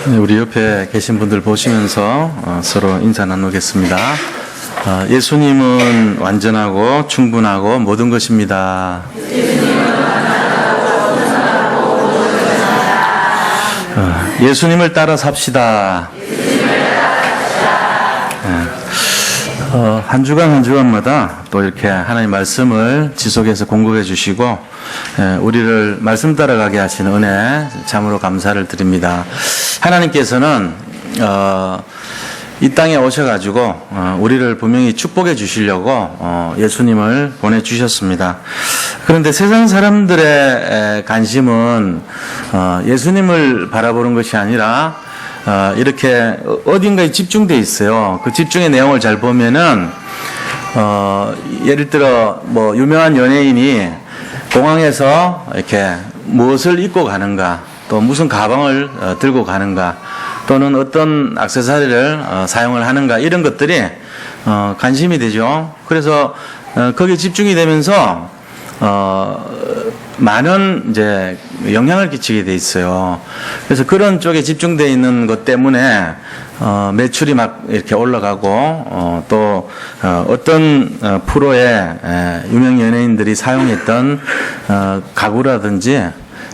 네, 우리 옆에 계신 분들 보시면서 서로 인사 나누겠습니다. 예수님은 완전하고 충분하고 모든 것입니다. 예수님을 따라 삽시다. 한 주간 한 주간마다 또 이렇게 하나님 말씀을 지속해서 공급해 주시고 우리를 말씀 따라가게 하시는 은혜 참으로 감사를 드립니다. 하나님께서는 이 땅에 오셔가지고 우리를 분명히 축복해 주시려고 예수님을 보내주셨습니다. 그런데 세상 사람들의 관심은 예수님을 바라보는 것이 아니라 이렇게 어딘가에 집중되어 있어요. 그 집중의 내용을 잘 보면은 예를 들어 뭐 유명한 연예인이 공항에서 이렇게 무엇을 입고 가는가, 또 무슨 가방을 들고 가는가, 또는 어떤 액세서리를 사용을 하는가, 이런 것들이 관심이 되죠. 그래서 거기에 집중이 되면서 많은 이제 영향을 끼치게 돼 있어요. 그래서 그런 쪽에 집중되어 있는 것 때문에 매출이 막 이렇게 올라가고 또 어떤 프로의 유명 연예인들이 사용했던 가구라든지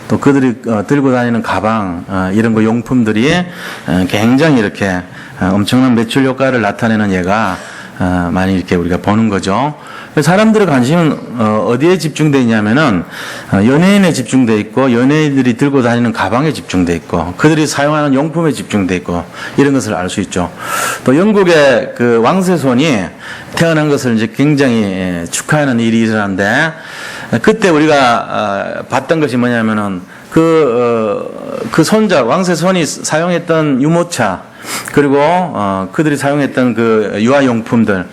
또 그들이 들고 다니는 가방 이런 거 용품들이 굉장히 이렇게 엄청난 매출 효과를 나타내는 예가 많이 이렇게 우리가 보는 거죠. 사람들의 관심은 어디에 집중되어 있냐면은 연예인에 집중되어 있고, 연예인들이 들고 다니는 가방에 집중되어 있고, 그들이 사용하는 용품에 집중되어 있고, 이런 것을 알 수 있죠. 또 영국의 그 왕세손이 태어난 것을 이제 굉장히 축하하는 일이 일어났는데, 그때 우리가 봤던 것이 뭐냐면은 그 손자 왕세손이 사용했던 유모차, 그리고 그들이 사용했던 그 유아용품들,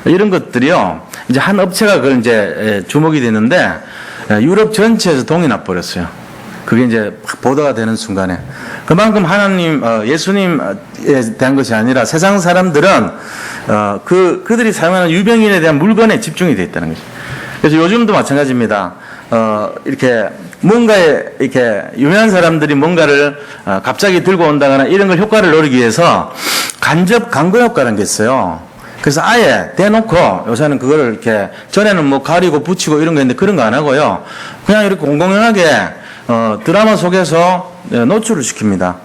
이런 것들이요, 이제 한 업체가 그걸 이제 주목이 됐는데 유럽 전체에서 동이 나버렸어요. 그게 이제 보도가 되는 순간에 그만큼 하나님, 예수님에 대한 것이 아니라 세상 사람들은 그들이 사용하는 유명인에 대한 물건에 집중이 돼 있다는 거죠. 그래서 요즘도 마찬가지입니다. 이렇게 뭔가에 이렇게 유명한 사람들이 뭔가를 갑자기 들고 온다거나 이런 걸 효과를 노리기 위해서 간접 광고 효과라는 게 있어요. 그래서 아예 대놓고 요새는 그거를 이렇게 전에는 뭐 가리고 붙이고 이런 거 있는데 그런 거 안 하고요. 그냥 이렇게 공공연하게 드라마 속에서 노출을 시킵니다.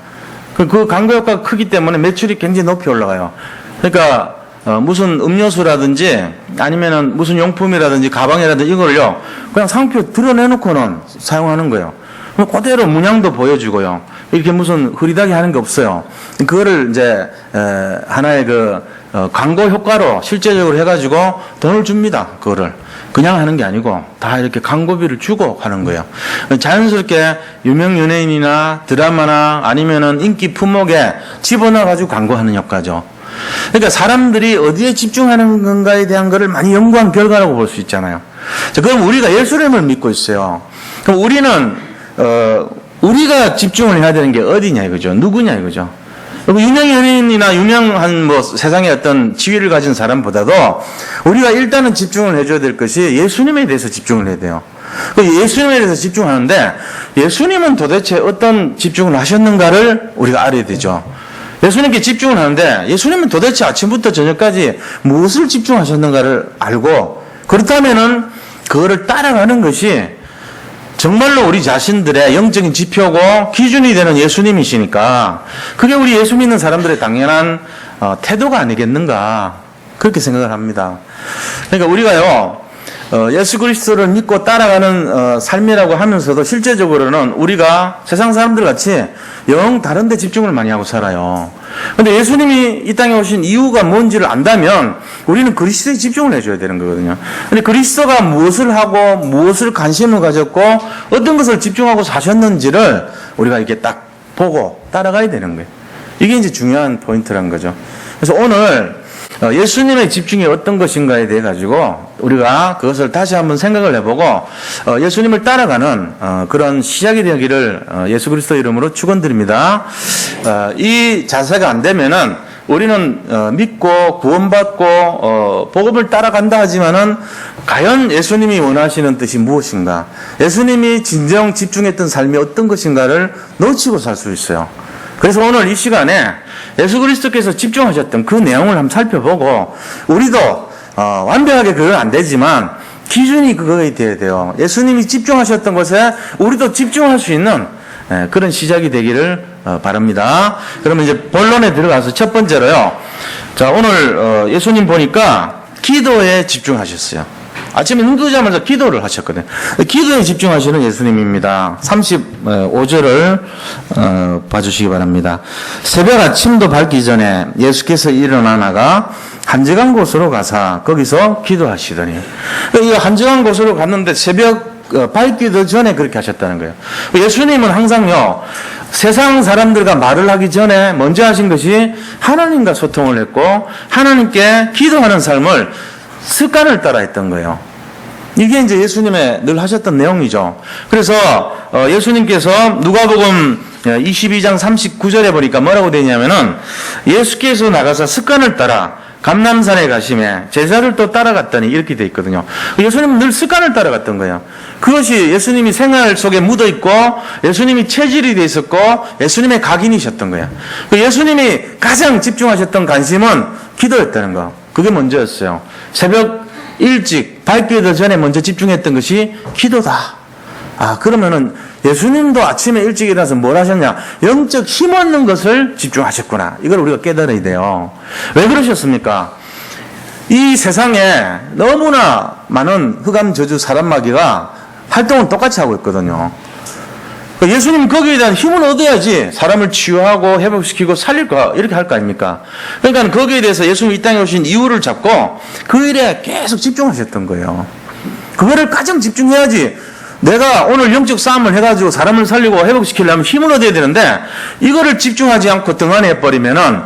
그 광고 효과가 크기 때문에 매출이 굉장히 높이 올라가요. 그러니까 무슨 음료수라든지 아니면은 무슨 용품이라든지 가방이라든지 이걸요 그냥 상표 드러내놓고는 사용하는 거예요. 그대로 문양도 보여주고요. 이렇게 무슨 흐리다게 하는 게 없어요. 그거를 이제 하나의 광고 효과로 실제적으로 해가지고 돈을 줍니다. 그거를 그냥 하는 게 아니고 다 이렇게 광고비를 주고 하는 거예요. 자연스럽게 유명 연예인이나 드라마나 아니면은 인기 품목에 집어넣어가지고 광고하는 효과죠. 그러니까 사람들이 어디에 집중하는 건가에 대한 것을 많이 연구한 결과라고 볼 수 있잖아요. 자, 그럼 우리가 예수님을 믿고 있어요. 그럼 우리는 우리가 집중을 해야 되는 게 어디냐 이거죠. 누구냐 이거죠. 유명 연예인이나 유명한 뭐 세상의 어떤 지위를 가진 사람보다도 우리가 일단은 집중을 해줘야 될 것이 예수님에 대해서 집중을 해야 돼요. 예수님에 대해서 집중하는데 예수님은 도대체 어떤 집중을 하셨는가를 우리가 알아야 되죠. 예수님께 집중을 하는데 예수님은 도대체 아침부터 저녁까지 무엇을 집중하셨는가를 알고 그렇다면은 그거를 따라가는 것이 정말로 우리 자신들의 영적인 지표고 기준이 되는 예수님이시니까 그게 우리 예수 믿는 사람들의 당연한 태도가 아니겠는가 그렇게 생각을 합니다. 그러니까 우리가요 예수 그리스도를 믿고 따라가는 삶이라고 하면서도 실제적으로는 우리가 세상 사람들 같이 영 다른 데 집중을 많이 하고 살아요. 근데 예수님이 이 땅에 오신 이유가 뭔지를 안다면 우리는 그리스도에 집중을 해줘야 되는 거거든요. 근데 그리스도가 무엇을 하고 무엇을 관심을 가졌고 어떤 것을 집중하고 사셨는지를 우리가 이렇게 딱 보고 따라가야 되는 거예요. 이게 이제 중요한 포인트라는 거죠. 그래서 오늘 예수님의 집중이 어떤 것인가에 대해 가지고 우리가 그것을 다시 한번 생각을 해보고 예수님을 따라가는 그런 시작이 되기를 예수 그리스도 이름으로 축원드립니다. 이 자세가 안 되면은 우리는 믿고 구원받고 복음을 따라간다 하지만은 과연 예수님이 원하시는 뜻이 무엇인가, 예수님이 진정 집중했던 삶이 어떤 것인가를 놓치고 살 수 있어요. 그래서 오늘 이 시간에 예수 그리스도께서 집중하셨던 그 내용을 한번 살펴보고 우리도 완벽하게 그건 안 되지만 기준이 그거에 돼야 돼요. 예수님이 집중하셨던 것에 우리도 집중할 수 있는 그런 시작이 되기를 바랍니다. 그러면 이제 본론에 들어가서 첫 번째로요. 자, 오늘 예수님 보니까 기도에 집중하셨어요. 아침에 눈 뜨자마자 기도를 하셨거든요. 기도에 집중하시는 예수님입니다. 35절을 봐주시기 바랍니다. 새벽 아침도 밝기 전에 예수께서 일어나다가 한적한 곳으로 가사 거기서 기도하시더니, 이 한적한 곳으로 갔는데 새벽 밝기도 전에 그렇게 하셨다는 거예요. 예수님은 항상요, 세상 사람들과 말을 하기 전에 먼저 하신 것이 하나님과 소통을 했고 하나님께 기도하는 삶을 습관을 따라 했던 거예요. 이게 이제 예수님의 늘 하셨던 내용이죠. 그래서 예수님께서 누가복음 22장 39절에 보니까 뭐라고 되냐면은 예수께서 나가서 습관을 따라 감람산에 가심에 제자를 또 따라갔더니 이렇게 돼 있거든요. 예수님은 늘 습관을 따라갔던 거예요. 그것이 예수님이 생활 속에 묻어 있고 예수님이 체질이 돼 있었고 예수님의 각인이셨던 거예요. 예수님이 가장 집중하셨던 관심은 기도였다는 거. 그게 먼저였어요. 새벽 일찍 밝기도 전에 먼저 집중했던 것이 기도다. 그러면은 예수님도 아침에 일찍 일어나서 뭘 하셨냐? 영적 힘 얻는 것을 집중하셨구나. 이걸 우리가 깨달아야 돼요. 왜 그러셨습니까? 이 세상에 너무나 많은 흑암 저주 사람마귀가 활동을 똑같이 하고 있거든요. 예수님은 거기에 대한 힘을 얻어야지 사람을 치유하고 회복시키고 살릴 거, 이렇게 할 거 아닙니까? 그러니까 거기에 대해서 예수님이 이 땅에 오신 이유를 잡고 그 일에 계속 집중하셨던 거예요. 그거를 가장 집중해야지. 내가 오늘 영적 싸움을 해가지고 사람을 살리고 회복시키려면 힘을 얻어야 되는데 이거를 집중하지 않고 등한해버리면은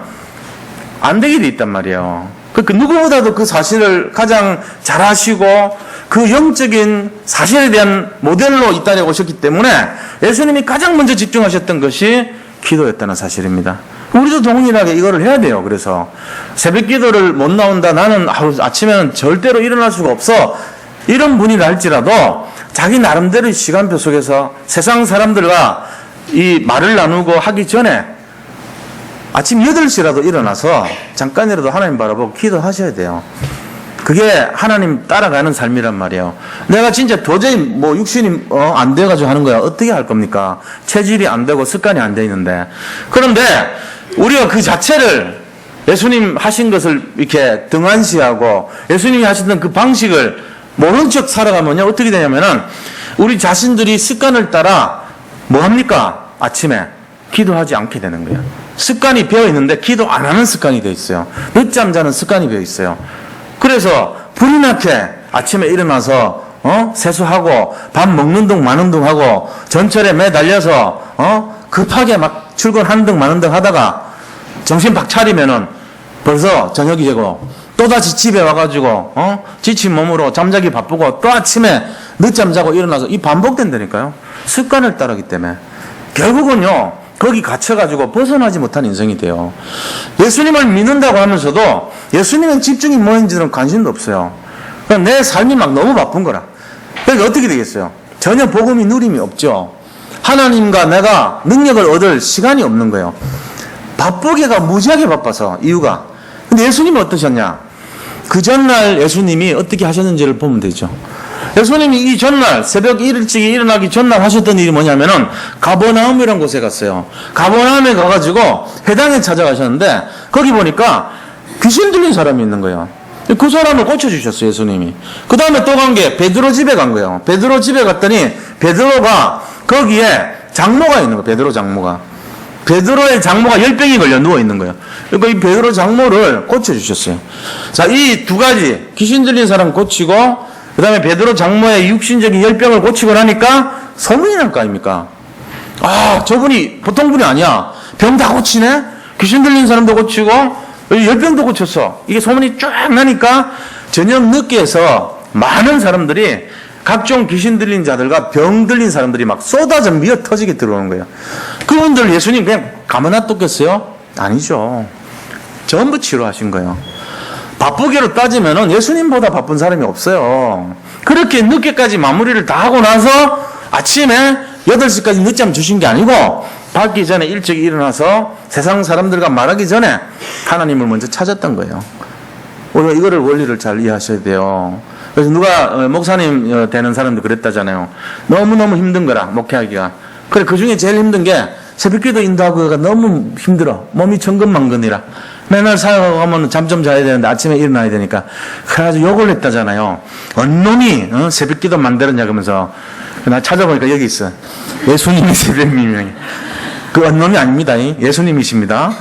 안 되게 돼 있단 말이에요. 그 누구보다도 그 사실을 가장 잘 아시고 그 영적인 사실에 대한 모델로 이 땅에 오셨기 때문에 예수님이 가장 먼저 집중하셨던 것이 기도였다는 사실입니다. 우리도 동일하게 이거를 해야 돼요. 그래서 새벽 기도를 못 나온다, 나는 아침에는 절대로 일어날 수가 없어, 이런 분이라 할지라도 자기 나름대로의 시간표 속에서 세상 사람들과 이 말을 나누고 하기 전에 아침 8시라도 일어나서 잠깐이라도 하나님 바라보고 기도하셔야 돼요. 그게 하나님 따라가는 삶이란 말이에요. 내가 진짜 도저히 육신이 안 돼가지고 하는 거야. 어떻게 할 겁니까? 체질이 안 되고 습관이 안 돼 있는데. 그런데 우리가 그 자체를 예수님 하신 것을 이렇게 등한시하고 예수님이 하시던 그 방식을 모른 척 살아가면요, 어떻게 되냐면은 우리 자신들이 습관을 따라 뭐 합니까? 아침에 기도하지 않게 되는 거예요. 습관이 배어 있는데 기도 안 하는 습관이 되어 있어요. 늦잠 자는 습관이 배어 있어요. 그래서 불이 나게 아침에 일어나서 세수하고 밥 먹는 둥 마는 둥 하고 전철에 매달려서 급하게 막 출근하는 둥 마는 둥 하다가 정신 박 차리면은 벌써 저녁이 되고 또다시 집에 와가지고 지친 몸으로 잠자기 바쁘고 또 아침에 늦잠 자고 일어나서 이 반복된다니까요. 습관을 따르기 때문에 결국은요, 거기 갇혀가지고 벗어나지 못한 인생이 돼요. 예수님을 믿는다고 하면서도 예수님의 집중이 뭐인지는 관심도 없어요. 그냥 내 삶이 막 너무 바쁜 거라. 그러니까 어떻게 되겠어요? 전혀 복음이 누림이 없죠. 하나님과 내가 능력을 얻을 시간이 없는 거예요. 바쁘게가 무지하게 바빠서. 이유가. 근데 예수님은 어떠셨냐? 그 전날 예수님이 어떻게 하셨는지를 보면 되죠. 예수님이 이 전날 새벽 일찍 일어나기 전날 하셨던 일이 뭐냐면은 가버나움이라는 곳에 갔어요. 가버나움에 가가지고 회당에 찾아가셨는데 거기 보니까 귀신 들린 사람이 있는 거예요. 그 사람을 고쳐주셨어요, 예수님이. 그 다음에 또 간 게 베드로 집에 간 거예요. 베드로 집에 갔더니 베드로가 거기에 장모가 있는 거예요. 베드로 장모가. 베드로의 장모가 열병이 걸려 누워 있는 거예요. 그러니까 이 베드로 장모를 고쳐주셨어요. 자, 이 두 가지, 귀신 들린 사람 고치고 그 다음에 베드로 장모의 육신적인 열병을 고치고 나니까 소문이 날 거 아닙니까? 저분이 보통 분이 아니야. 병 다 고치네? 귀신 들린 사람도 고치고 열병도 고쳤어. 이게 소문이 쫙 나니까 저녁 늦게 해서 많은 사람들이, 각종 귀신 들린 자들과 병 들린 사람들이 막 쏟아져 미어 터지게 들어오는 거예요. 그분들 예수님 그냥 가만 놔뒀겠어요? 아니죠. 전부 치료하신 거예요. 바쁘게로 따지면은 예수님보다 바쁜 사람이 없어요. 그렇게 늦게까지 마무리를 다 하고 나서 아침에 8시까지 늦잠 주신 게 아니고 밝기 전에 일찍 일어나서 세상 사람들과 말하기 전에 하나님을 먼저 찾았던 거예요. 우리가 이거를 원리를 잘 이해하셔야 돼요. 그래서 누가 목사님 되는 사람도 그랬다잖아요. 너무너무 힘든 거라 목회하기가. 그래 그 중에 제일 힘든 게 새벽기도 인도하기가 너무 힘들어. 몸이 천근만근이라. 맨날 사역하면 잠 좀 자야 되는데 아침에 일어나야 되니까. 그래가지고 욕을 했다잖아요. 언놈이 새벽기도 만들었냐 그러면서. 나 찾아보니까 여기 있어. 예수님이 새벽미명이. 그 언놈이 아닙니다. 예수님이십니다.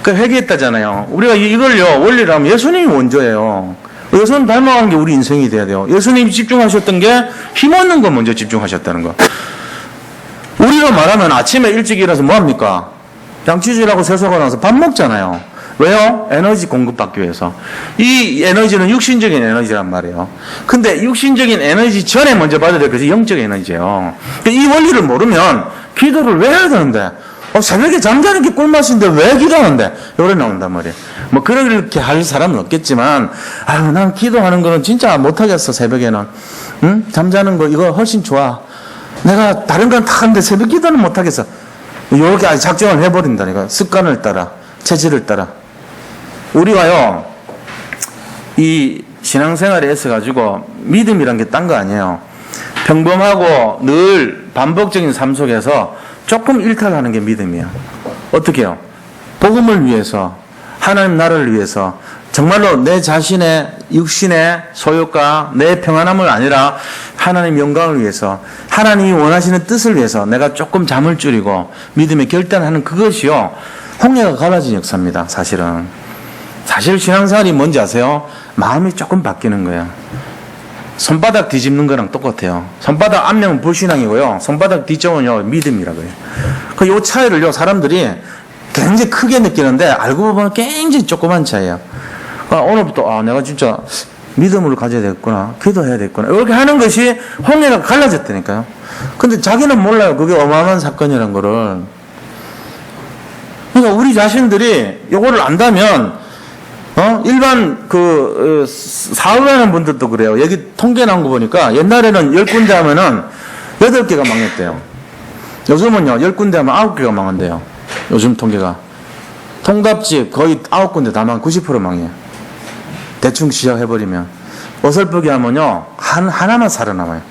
그 회개했다잖아요. 우리가 이걸요 원리를 하면 예수님이 원조예요. 예수님 닮아가는 게 우리 인생이 돼야 돼요. 예수님이 집중하셨던 게 힘없는 거 먼저 집중하셨다는 거. 우리로 말하면 아침에 일찍 일어나서 뭐합니까? 양치질하고 세수하고 나서 밥 먹잖아요. 왜요? 에너지 공급받기 위해서. 이 에너지는 육신적인 에너지란 말이에요. 근데 육신적인 에너지 전에 먼저 받아야 될 것이 영적 에너지예요. 이 원리를 모르면 기도를 왜 해야 되는데? 새벽에 잠자는 게 꿀맛인데 왜 기도하는데? 요래 나온단 말이에요. 뭐 그렇게 할 사람은 없겠지만 아유 난 기도하는 거는 진짜 못하겠어 새벽에는. 응? 잠자는 거 이거 훨씬 좋아. 내가 다른 건 다 하는데 새벽 기도는 못하겠어. 요렇게 작정을 해버린다니까. 습관을 따라 체질을 따라. 우리가요 이 신앙생활에 있어가지고 믿음이란 게 딴 거 아니에요. 평범하고 늘 반복적인 삶 속에서 조금 일탈하는 게 믿음이에요. 어떻게 해요? 복음을 위해서, 하나님 나라를 위해서, 정말로 내 자신의 육신의 소욕과 내 평안함을 아니라 하나님 영광을 위해서, 하나님이 원하시는 뜻을 위해서 내가 조금 잠을 줄이고 믿음에 결단하는 그것이요 홍해가 갈라진 역사입니다. 사실은. 사실 신앙생활이 뭔지 아세요? 마음이 조금 바뀌는 거예요. 손바닥 뒤집는 거랑 똑같아요. 손바닥 앞면은 불신앙이고요. 손바닥 뒤쪽은요 믿음이라고요. 그 요 차이를요 사람들이 굉장히 크게 느끼는데 알고 보면 굉장히 조그만 차이예요. 오늘부터 내가 진짜 믿음을 가져야 되겠구나, 기도해야 되겠구나 이렇게 하는 것이 홍해가 갈라졌다니까요. 근데 자기는 몰라요. 그게 어마어마한 사건이란 거를. 그러니까 우리 자신들이 요거를 안다면 일반 사업하는 분들도 그래요. 여기 통계 나온 거 보니까 옛날에는 10군데 하면은 8개가 망했대요. 요즘은요 10군데 하면 9개가 망한대요. 요즘 통계가. 통답집 거의 9군데 다 망, 90% 망해요. 대충 시작해버리면. 어설프게 하면요 하나만 살아남아요.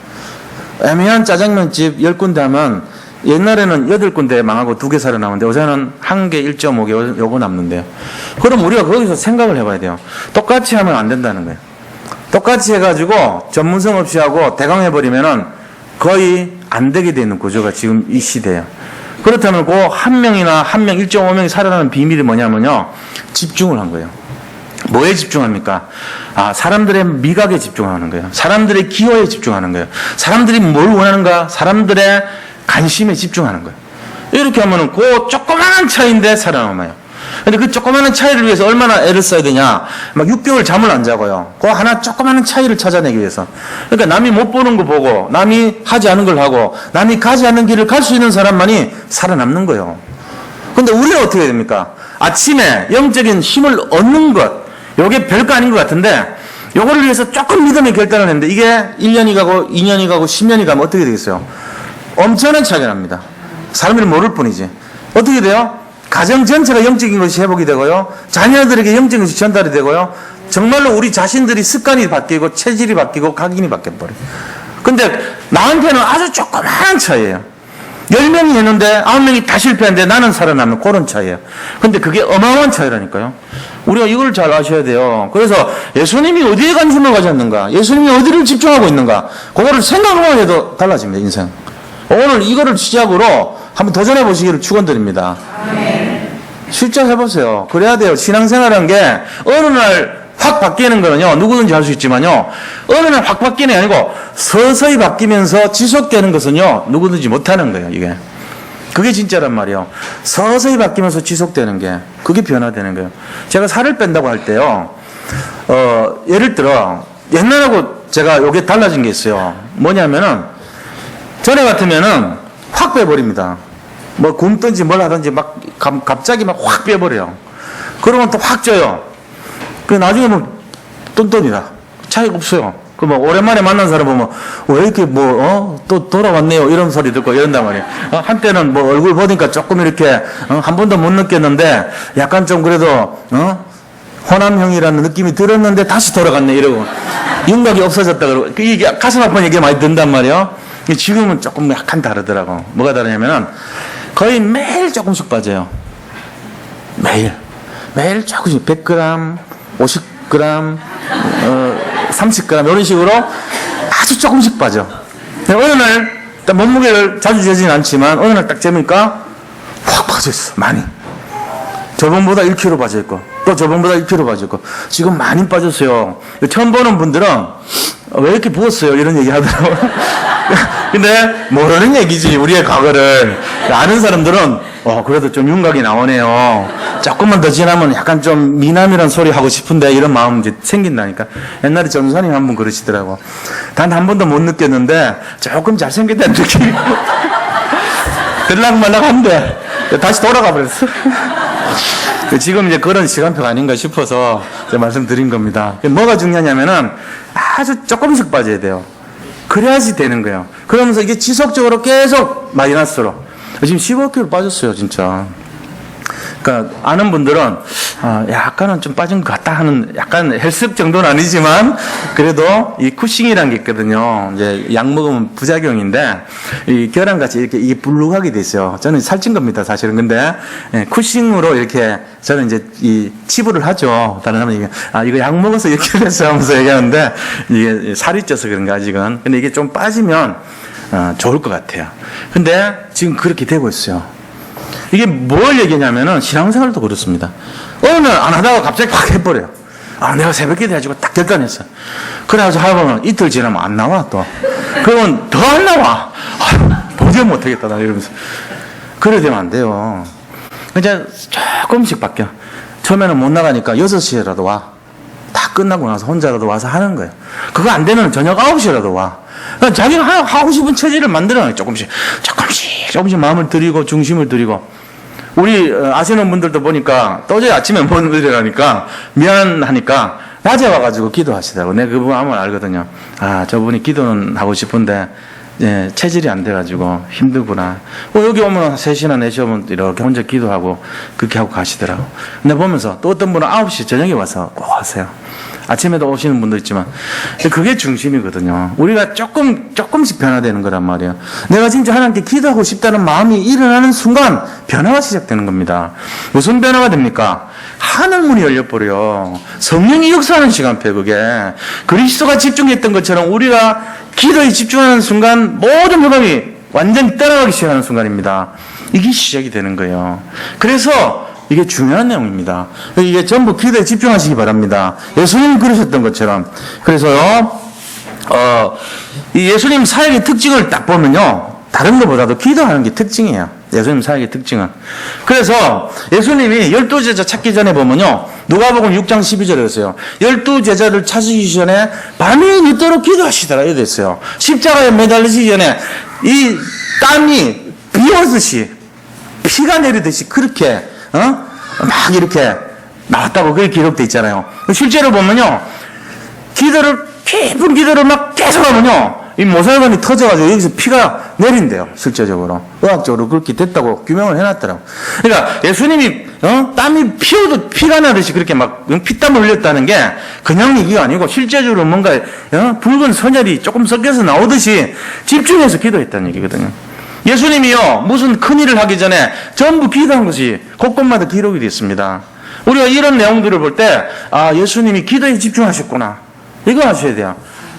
애매한 짜장면집 10군데 하면 옛날에는 8군데 망하고 2개 살아남는데 요새는 1개, 1.5개 요거 남는데요. 그럼 우리가 거기서 생각을 해봐야 돼요. 똑같이 하면 안 된다는 거예요. 똑같이 해가지고 전문성 없이 하고 대강 해버리면은 거의 안 되게 되는 구조가 지금 이 시대예요. 그렇다면 그 한 명이나 한 명 1.5명이 살아나는 비밀이 뭐냐면요 집중을 한 거예요. 뭐에 집중합니까? 사람들의 미각에 집중하는 거예요. 사람들의 기호에 집중하는 거예요. 사람들이 뭘 원하는가? 사람들의 관심에 집중하는 거예요. 이렇게 하면은 그 조그마한 차이인데 살아남아요. 근데 그 조그마한 차이를 위해서 얼마나 애를 써야 되냐? 막 6개월 잠을 안 자고요. 그 하나 조그마한 차이를 찾아내기 위해서. 그러니까 남이 못 보는 거 보고, 남이 하지 않은 걸 하고, 남이 가지 않는 길을 갈 수 있는 사람만이 살아남는 거예요. 근데 우리는 어떻게 해야 됩니까? 아침에 영적인 힘을 얻는 것, 요게 별거 아닌 것 같은데, 요거를 위해서 조금 믿음의 결단을 했는데, 이게 1년이 가고, 2년이 가고, 10년이 가면 어떻게 되겠어요? 엄청난 차이가 납니다. 사람들이 모를 뿐이지. 어떻게 돼요? 가정 전체가 영적인 것이 회복이 되고요. 자녀들에게 영적인 것이 전달이 되고요. 정말로 우리 자신들이 습관이 바뀌고 체질이 바뀌고 각인이 바뀌어버려요. 근데 나한테는 아주 조그마한 차이예요. 10명이 했는데 9명이 다 실패했는데 나는 살아남는 그런 차이예요. 근데 그게 어마어마한 차이라니까요. 우리가 이걸 잘 아셔야 돼요. 그래서 예수님이 어디에 관심을 가졌는가? 예수님이 어디를 집중하고 있는가? 그거를 생각만 해도 달라집니다, 인생. 오늘 이거를 시작으로 한번 도전해 보시기를 축원드립니다. 실제 해보세요. 그래야 돼요. 신앙생활이라는 게 어느 날 확 바뀌는 거는요 누구든지 할 수 있지만요 어느 날 확 바뀌는 게 아니고 서서히 바뀌면서 지속되는 것은요 누구든지 못하는 거예요. 이게 그게 진짜란 말이에요. 서서히 바뀌면서 지속되는 게 그게 변화되는 거예요. 제가 살을 뺀다고 할 때요 예를 들어 옛날하고 제가 요게 달라진 게 있어요. 뭐냐면은 전에 같으면은 확 빼버립니다. 뭐 굶든지 뭘 하든지 막 갑자기 막 확 빼버려요. 그러면 또 확 쪄요. 그 나중에 뭐 똔똔이다. 차이가 없어요. 그 뭐 오랜만에 만난 사람 보면 왜 이렇게 또 돌아왔네요 이런 소리 듣고 이런단 말이에요. 한때는 뭐 얼굴 보니까 조금 이렇게 한 번도 못 느꼈는데 약간 좀 그래도 호남형이라는 느낌이 들었는데 다시 돌아갔네 이러고 윤곽이 없어졌다 그러고 이게 가슴 아픈 얘기 많이 든단 말이에요. 지금은 조금 약간 다르더라고. 뭐가 다르냐면은 거의 매일 조금씩 빠져요. 매일 조금씩 100g, 50g, 30g 이런 식으로 아주 조금씩 빠져. 어느 날 몸무게를 자주 재지는 않지만 어느 날 딱 재니까 확 빠져있어. 많이. 저번보다 1kg 빠져있고 또 저번보다 1kg 빠져있고 지금 많이 빠졌어요. 처음 보는 분들은 왜 이렇게 부었어요 이런 얘기 하더라고요. 근데 모르는 얘기지 우리의 과거를. 아는 사람들은 그래도 좀 윤곽이 나오네요. 조금만 더 지나면 약간 좀 미남이란 소리 하고 싶은데 이런 마음 이제 생긴다니까. 옛날에 전사님 한 분 그러시더라고. 단 한 번도 못 느꼈는데 조금 잘생겼다는 느낌이 들락말락한데 다시 돌아가 버렸어. 지금 이제 그런 시간표가 아닌가 싶어서 말씀드린 겁니다. 뭐가 중요하냐면은 아주 조금씩 빠져야 돼요. 그래야지 되는 거예요. 그러면서 이게 지속적으로 계속 마이너스로. 지금 15kg 빠졌어요, 진짜. 그러니까 아는 분들은 약간은 좀 빠진 것 같다 하는 약간 헬스업 정도는 아니지만 그래도 이 쿠싱이라는 게 있거든요. 이제 약 먹으면 부작용인데 이 계란같이 이렇게 이게 불룩하게 돼 있어요. 저는 살찐 겁니다, 사실은. 근데 쿠싱으로 이렇게 저는 이제 이 치부를 하죠. 다른 사람은 이게 이거 약 먹어서 이렇게 됐어 하면서 얘기하는데 이게 살이 쪄서 그런가 아직은. 근데 이게 좀 빠지면 좋을 것 같아요. 근데 지금 그렇게 되고 있어요. 이게 뭘 얘기냐면은 신앙생활도 그렇습니다. 어느 날 안 하다가 갑자기 확 해버려요. 내가 새벽기도 해가지고 딱 결단했어. 그래가지고 하면 이틀 지나면 안 나와 또. 그러면 더 안 나와. 도저히 못하겠다 나 이러면서. 그래 되면 안 돼요. 이제 조금씩 바뀌어. 처음에는 못 나가니까 6시에라도 와. 다 끝나고 나서 혼자라도 와서 하는 거예요. 그거 안 되면 저녁 9시라도 와. 그러니까 자기가 하고 싶은 처지를 만들어놔요. 조금씩 마음을 들이고 중심을 들이고. 우리 아시는 분들도 보니까 도저히 아침에 못 일어나니까 미안하니까 낮에 와가지고 기도하시더라고. 내가 그분 아무나 알거든요. 저분이 기도는 하고 싶은데 체질이 안 돼가지고 힘들구나. 여기 오면 3시나 4시 오면 이렇게 혼자 기도하고 그렇게 하고 가시더라고. 근데 보면서 또 어떤 분은 9시 저녁에 와서 꼭 하세요. 아침에도 오시는 분도 있지만 그게 중심이거든요. 우리가 조금씩 변화되는 거란 말이에요. 내가 진짜 하나님께 기도하고 싶다는 마음이 일어나는 순간 변화가 시작되는 겁니다. 무슨 변화가 됩니까? 하늘문이 열려버려요. 성령이 역사하는 시간표예요. 그게 그리스도가 집중했던 것처럼 우리가 기도에 집중하는 순간 모든 흑암이 완전히 떠나가기 시작하는 순간입니다. 이게 시작이 되는 거예요. 그래서 이게 중요한 내용입니다. 이게 전부 기도에 집중하시기 바랍니다. 예수님이 그러셨던 것처럼. 그래서요, 이 예수님 사역의 특징을 딱 보면요, 다른 것보다도 기도하는 게 특징이에요. 예수님 사역의 특징은. 그래서 예수님이 12제자 찾기 전에 보면요, 누가복음 6장 12절에 했어요. 12제자를 찾으시기 전에 밤이 늦도록 기도하시더라 이렇게 됐어요. 십자가에 매달리시기 전에 이 땀이 비 오듯이 피가 내리듯이 그렇게 막 이렇게 나왔다고 그렇게 기록되어 있잖아요. 실제로 보면요, 깊은 기도를 막 계속 하면요, 이 모세혈관이 터져가지고 여기서 피가 내린대요. 실제적으로 의학적으로 그렇게 됐다고 규명을 해놨더라고. 그러니까 예수님이 땀이 피어도 피가 나듯이 그렇게 막 피땀을 흘렸다는 게 그냥 얘기가 아니고 실제적으로 뭔가 붉은 선혈이 조금 섞여서 나오듯이 집중해서 기도했다는 얘기거든요. 예수님이요, 무슨 큰일을 하기 전에 전부 기도한 것이 곳곳마다 기록이 되어 있습니다. 우리가 이런 내용들을 볼 때 예수님이 기도에 집중하셨구나, 이거 아셔야 돼요.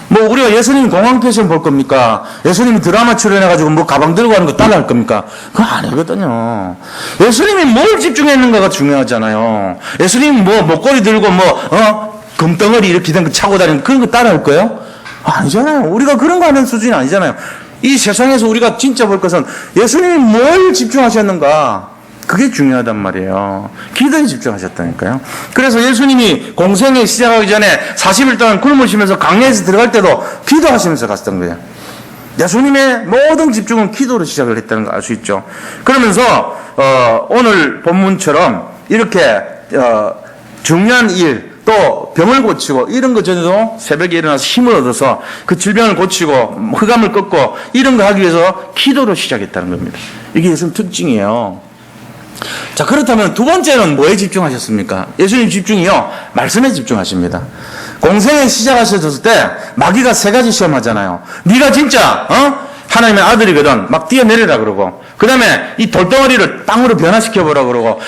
뭐 우리가 예수님 공항 패션 볼 겁니까? 예수님이 드라마 출연해가지고 뭐 가방 들고 가는 거 따라할 겁니까? 그거 아니거든요. 예수님이 뭘 집중했는가가 중요하잖아요. 예수님이 뭐 목걸이 들고 금덩어리 이렇게 된 거 차고 다니는 그런 거 따라할 거예요? 아니잖아요. 우리가 그런 거 하는 수준이 아니잖아요. 이 세상에서 우리가 진짜 볼 것은 예수님이 뭘 집중하셨는가, 그게 중요하단 말이에요. 기도에 집중하셨다니까요. 그래서 예수님이 공생에 시작하기 전에 40일 동안 굶으시면서 강야에서 들어갈 때도 기도하시면서 갔던 거예요. 예수님의 모든 집중은 기도로 시작을 했다는 거 알 수 있죠. 그러면서 오늘 본문처럼 이렇게 중요한 일, 또 병을 고치고 이런 거 전에도 새벽에 일어나서 힘을 얻어서 그 질병을 고치고 흑암을 꺾고 이런 거 하기 위해서 기도로 시작했다는 겁니다. 이게 예수님 특징이에요. 자, 그렇다면 두 번째는 뭐에 집중하셨습니까? 예수님 집중이요, 말씀에 집중하십니다. 공생에 시작하셨을 때 마귀가 세 가지 시험하잖아요. 네가 진짜 하나님의 아들이거든 막 뛰어내리라 그러고, 그 다음에 이 돌덩어리를 땅으로 변화시켜보라 그러고,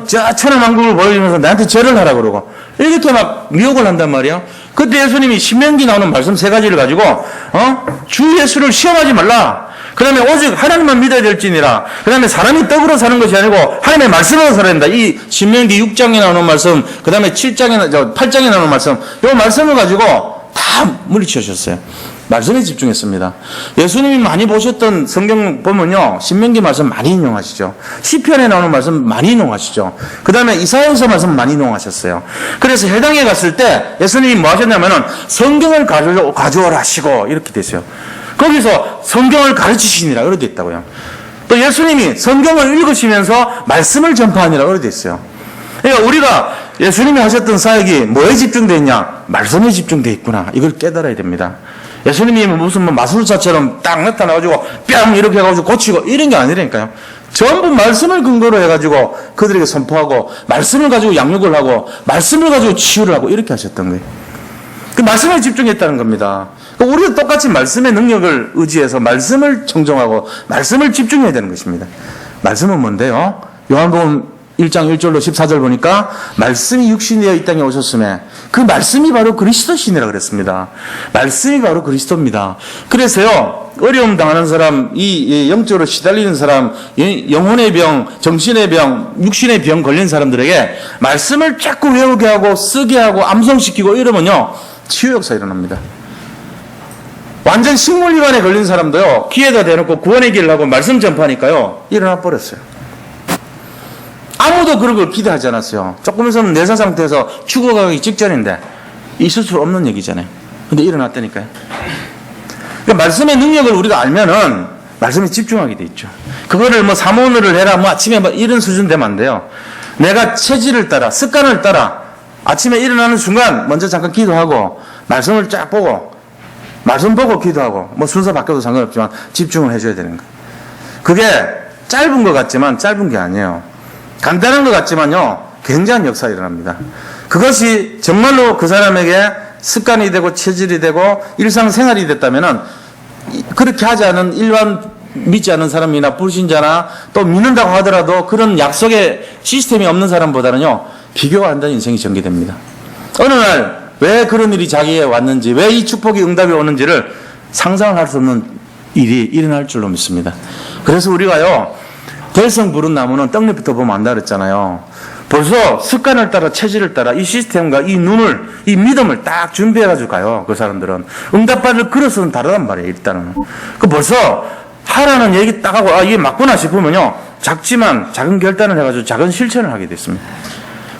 저 천하만국을 보여주면서 나한테 절을 하라 그러고, 이렇게 막 미혹을 한단 말이에요. 그때 예수님이 신명기 나오는 말씀 세 가지를 가지고 주 예수를 시험하지 말라. 그 다음에 오직 하나님만 믿어야 될지니라. 그 다음에 사람이 떡으로 사는 것이 아니고 하나님의 말씀으로 살아야 된다. 이 신명기 6장에 나오는 말씀, 그 다음에 8장에 나오는 말씀, 이 말씀을 가지고 다 물리치셨어요. 말씀에 집중했습니다. 예수님이 많이 보셨던 성경 보면요, 신명기 말씀 많이 인용하시죠. 시편에 나오는 말씀 많이 인용하시죠. 그 다음에 이사야서 말씀 많이 인용하셨어요. 그래서 해당에 갔을 때 예수님이 뭐 하셨냐면은 성경을 가져오라 하시고 이렇게 됐어요. 거기서 성경을 가르치시니라 그렇게 있다고요. 또 예수님이 성경을 읽으시면서 말씀을 전파하니라 그렇게 있어요. 그러니까 우리가 예수님이 하셨던 사역이 뭐에 집중되어 있냐? 말씀에 집중되어 있구나. 이걸 깨달아야 됩니다. 예수님이 무슨 마술사처럼 딱 나타나가지고 뺨 이렇게 해가지고 고치고 이런 게 아니라니까요. 전부 말씀을 근거로 해가지고 그들에게 선포하고, 말씀을 가지고 양육을 하고, 말씀을 가지고 치유를 하고 이렇게 하셨던 거예요. 그 말씀에 집중했다는 겁니다. 우리도 똑같이 말씀의 능력을 의지해서 말씀을 청정하고 말씀을 집중해야 되는 것입니다. 말씀은 뭔데요? 요한복음 1장 1절로 14절 보니까 말씀이 육신이 되어 이 땅에 오셨음에 그 말씀이 바로 그리스도시니라 그랬습니다. 말씀이 바로 그리스도입니다. 그래서요, 어려움 당하는 사람, 이 영적으로 시달리는 사람, 영혼의 병, 정신의 병, 육신의 병 걸린 사람들에게 말씀을 자꾸 외우게 하고 쓰게 하고 암송시키고 이러면요, 치유 역사 일어납니다. 완전 식물기관에 걸린 사람도요, 귀에다 대놓고 구원의 길을 하고 말씀 전파하니까요, 일어나 버렸어요. 아무도 그런 걸 기대하지 않았어요. 조금 있으면 내사 상태에서 죽어가기 직전인데 있을 수 없는 얘기잖아요. 근데 일어났다니까요. 그러니까 말씀의 능력을 우리가 알면은 말씀에 집중하게 돼 있죠. 그거를 뭐 사모늘을 해라, 뭐 아침에 뭐 이런 수준 되면 안 돼요. 내가 체질을 따라, 습관을 따라 아침에 일어나는 순간 먼저 잠깐 기도하고 말씀을 쫙 보고, 말씀 보고 기도하고, 뭐 순서 바뀌어도 상관없지만 집중을 해줘야 되는 거예요. 그게 짧은 것 같지만 짧은 게 아니에요. 간단한 것 같지만요, 굉장한 역사가 일어납니다. 그것이 정말로 그 사람에게 습관이 되고 체질이 되고 일상생활이 됐다면은, 그렇게 하지 않은 일반 믿지 않는 사람이나 불신자나 또 믿는다고 하더라도 그런 약속의 시스템이 없는 사람보다는요, 비교가 안 되는 인생이 전개됩니다. 어느 날 왜 그런 일이 자기에게 왔는지, 왜 이 축복이 응답이 오는지를 상상을 할 수 없는 일이 일어날 줄로 믿습니다. 그래서 우리가요, 될성 부른 나무는 떡잎부터 보면 안다 그랬잖아요. 벌써 습관을 따라, 체질을 따라 이 시스템과 이 눈을, 이 믿음을 딱 준비해가지고 가요. 그 사람들은 응답받을 그릇은 다르단 말이에요. 일단은 그 벌써 하라는 얘기 딱 하고, 이게 맞구나 싶으면요, 작지만 작은 결단을 해가지고 작은 실천을 하게 됐습니다.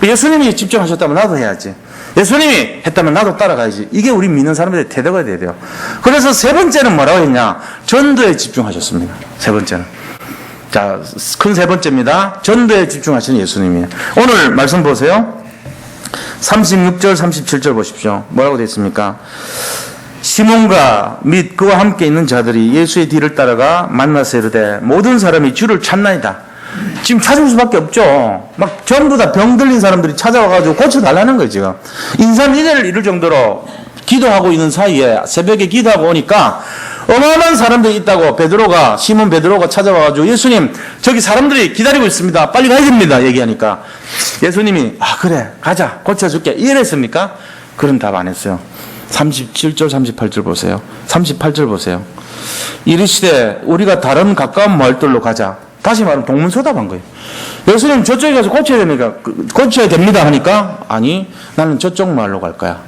예수님이 집중하셨다면 나도 해야지, 예수님이 했다면 나도 따라가야지. 이게 우리 믿는 사람들의 태도가 돼야 돼요. 그래서 세 번째는 뭐라고 했냐? 전도에 집중하셨습니다. 세 번째는, 자, 큰 세 번째입니다. 전도에 집중하시는 예수님이에요. 오늘 말씀 보세요. 36절 37절 보십시오. 뭐라고 되어 있습니까? 시몬과 및 그와 함께 있는 자들이 예수의 뒤를 따라가 만나서 이르되 모든 사람이 주를 찾나이다. 지금 찾을 수밖에 없죠. 막 전부 다 병 들린 사람들이 찾아와가지고 고쳐달라는 거예요. 지금 인삼이대를 이룰 정도로 기도하고 있는 사이에 새벽에 기도하고 오니까 어마어마한 사람들이 있다고 시몬 베드로가 찾아와가지고, 예수님, 저기 사람들이 기다리고 있습니다, 빨리 가야 됩니다 얘기하니까 예수님이 그래 가자, 고쳐줄게 이랬습니까? 그런 답 안 했어요. 37절 38절 보세요. 38절 보세요. 이르시되 우리가 다른 가까운 마을들로 가자. 다시 말하면 동문서답한 거예요. 예수님, 저쪽에 가서 고쳐야 됩니다 하니까, 아니, 나는 저쪽 마을로 갈 거야.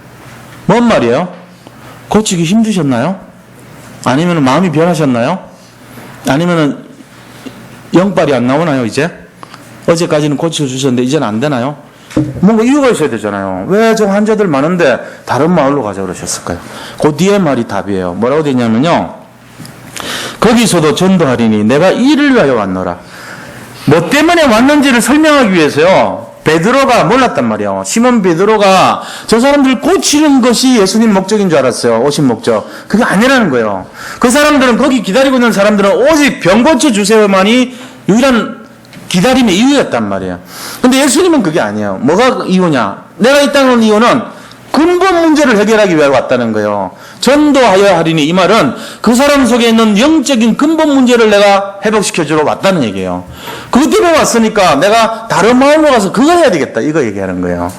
뭔 말이에요? 고치기 힘드셨나요? 아니면 마음이 변하셨나요? 아니면 영빨이 안 나오나요? 이제 어제까지는 고쳐주셨는데 이제는 안 되나요? 뭔가 이유가 있어야 되잖아요. 왜 저 환자들 많은데 다른 마을로 가자 그러셨을까요? 그 뒤에 말이 답이에요. 뭐라고 되냐면요, 거기서도 전도하리니 내가 이를 위하여 왔노라. 뭐 때문에 왔는지를 설명하기 위해서요, 베드로가 몰랐단 말이에요. 시몬 베드로가 저 사람들 고치는 것이 예수님 목적인 줄 알았어요. 오신 목적. 그게 아니라는 거예요. 그 사람들은 거기 기다리고 있는 사람들은 오직 병 고쳐주세요만이 유일한 기다림의 이유였단 말이에요. 근데 예수님은 그게 아니에요. 뭐가 이유냐? 내가 이 땅에 온 이유는 근본 문제를 해결하기 위해 왔다는 거예요. 전도하여 하리니 이 말은 그 사람 속에 있는 영적인 근본 문제를 내가 회복시켜주러 왔다는 얘기예요. 그것 때문에 왔으니까 내가 다른 마음으로 가서 그거 해야 되겠다. 이거 얘기하는 거예요.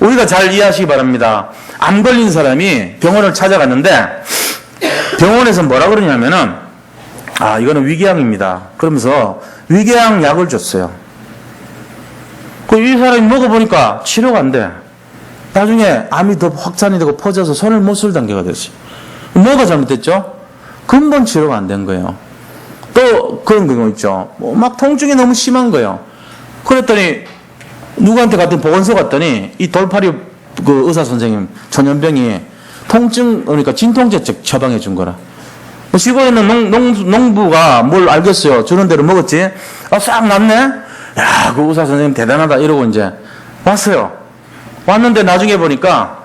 우리가 잘 이해하시기 바랍니다. 암 걸린 사람이 병원을 찾아갔는데 병원에서 뭐라 그러냐면은 이거는 위궤양입니다. 그러면서 위궤양 약을 줬어요. 이 사람이 먹어보니까 치료가 안 돼. 나중에 암이 더 확산이 되고 퍼져서 손을 못 쓸 단계가 됐어요. 뭐가 잘못됐죠? 근본 치료가 안 된 거예요. 또 그런 경우 있죠. 막 통증이 너무 심한 거예요. 그랬더니 누구한테 갔더니 보건소 갔더니 이 돌팔이 그 의사 선생님 전염병이 통증 그러니까 진통제 처방해 준 거라. 시골에 있는 농부가 뭘 알겠어요. 주는 대로 먹었지. 싹 낫네. 야, 그 의사 선생님 대단하다 이러고 이제 왔어요. 왔는데 나중에 보니까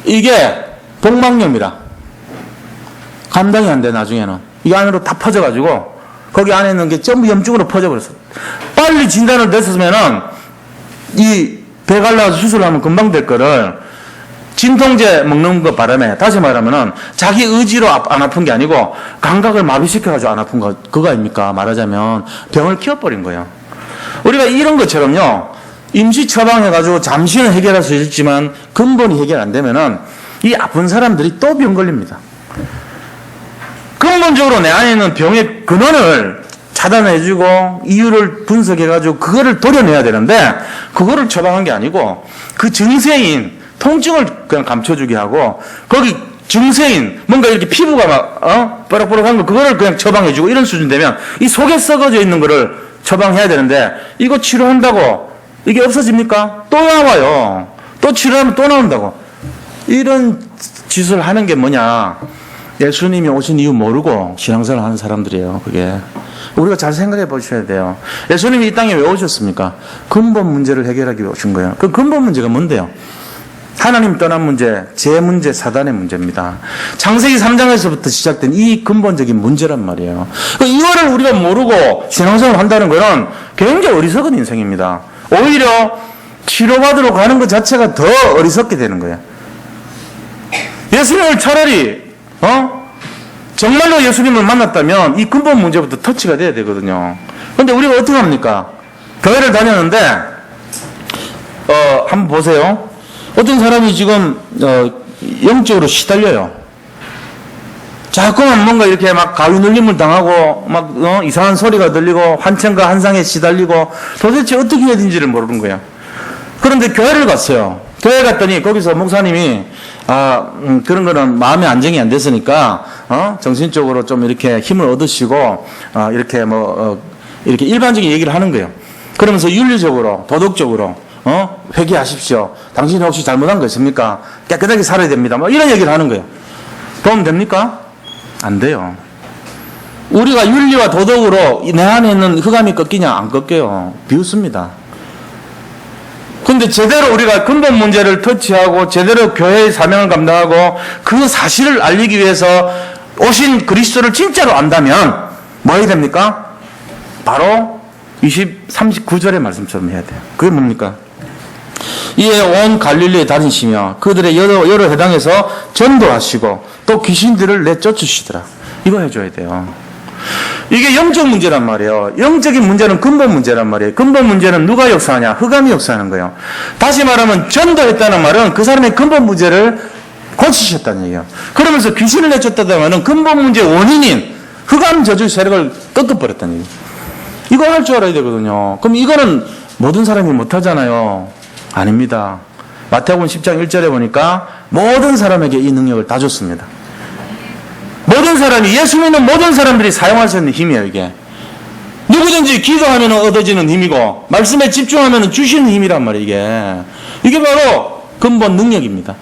이게 복막염이라 감당이 안 돼. 나중에는 이 안으로 다 퍼져가지고 거기 안에 있는 게 전부 염증으로 퍼져버렸어. 빨리 진단을 냈었으면은 이 배 갈라서 수술하면 금방 될 거를 진통제 먹는 거 바람에 다시 말하면은 자기 의지로 안 아픈 게 아니고 감각을 마비시켜가지고 안 아픈 거 그거 아닙니까? 말하자면 병을 키워버린 거예요. 우리가 이런 것처럼요. 임시 처방해가지고 잠시는 해결할 수 있지만 근본이 해결 안 되면은 이 아픈 사람들이 또 병 걸립니다. 근본적으로 내 안에 있는 병의 근원을 차단해주고 이유를 분석해가지고 그거를 도려내야 되는데 그거를 처방한 게 아니고 그 증세인 통증을 그냥 감춰주게 하고 거기 증세인 뭔가 이렇게 피부가 막 뽀록뽀록한 거 그거를 그냥 처방해주고 이런 수준 되면 이 속에 썩어져 있는 거를 처방해야 되는데 이거 치료한다고 이게 없어집니까? 또 나와요. 또 치료하면 또 나온다고. 이런 짓을 하는 게 뭐냐. 예수님이 오신 이유 모르고 신앙생활 하는 사람들이에요. 그게. 우리가 잘 생각해 보셔야 돼요. 예수님이 이 땅에 왜 오셨습니까? 근본 문제를 해결하기 위해 오신 거예요. 그 근본 문제가 뭔데요? 하나님 떠난 문제, 제 문제, 사단의 문제입니다. 창세기 3장에서부터 시작된 이 근본적인 문제란 말이에요. 이거를 우리가 모르고 신앙생활을 한다는 것은 굉장히 어리석은 인생입니다. 오히려 치료받으러 가는 것 자체가 더 어리석게 되는 거예요. 예수님을 차라리 정말로 예수님을 만났다면 이 근본 문제부터 터치가 돼야 되거든요. 그런데 우리가 어떻게 합니까? 교회를 다녔는데 한번 보세요. 어떤 사람이 지금 영적으로 시달려요. 자꾸만 뭔가 이렇게 막 가위 눌림을 당하고 막 이상한 소리가 들리고 환청과 환상에 시달리고 도대체 어떻게 해야 되는지를 모르는 거예요. 그런데 교회를 갔어요. 교회 갔더니 거기서 목사님이 그런 거는 마음의 안정이 안 됐으니까 정신적으로 좀 이렇게 힘을 얻으시고 이렇게 이렇게 일반적인 얘기를 하는 거예요. 그러면서 윤리적으로 도덕적으로 회개하십시오. 당신이 혹시 잘못한 거 있습니까? 깨끗하게 살아야 됩니다. 뭐 이런 얘기를 하는 거예요. 도움 됩니까? 안 돼요. 우리가 윤리와 도덕으로 내 안에 있는 흑암이 꺾이냐? 안 꺾여요. 비웃습니다. 근데 제대로 우리가 근본 문제를 터치하고 제대로 교회의 사명을 감당하고 그 사실을 알리기 위해서 오신 그리스도를 진짜로 안다면 뭐 해야 됩니까? 바로 39절의 말씀처럼 해야 돼요. 그게 뭡니까? 이에 온 갈릴리에 다니시며 그들의 여러 회당에서 전도하시고 또 귀신들을 내쫓으시더라. 이거 해줘야 돼요. 이게 영적 문제란 말이에요. 영적인 문제는 근본 문제란 말이에요. 근본 문제는 누가 역사하냐? 흑암이 역사하는 거예요. 다시 말하면 전도했다는 말은 그 사람의 근본 문제를 고치셨다는 얘기예요. 그러면서 귀신을 내쫓다는 말은 근본 문제의 원인인 흑암 저주 세력을 꺾어버렸다는 얘기예요. 이거 할 줄 알아야 되거든요. 그럼 이거는 모든 사람이 못하잖아요. 아닙니다. 마태복음 10장 1절에 보니까 모든 사람에게 이 능력을 다 줬습니다. 모든 사람이, 예수 믿는 모든 사람들이 사용할 수 있는 힘이에요, 이게. 누구든지 기도하면 얻어지는 힘이고 말씀에 집중하면 주시는 힘이란 말이에요, 이게. 이게 바로 근본 능력입니다.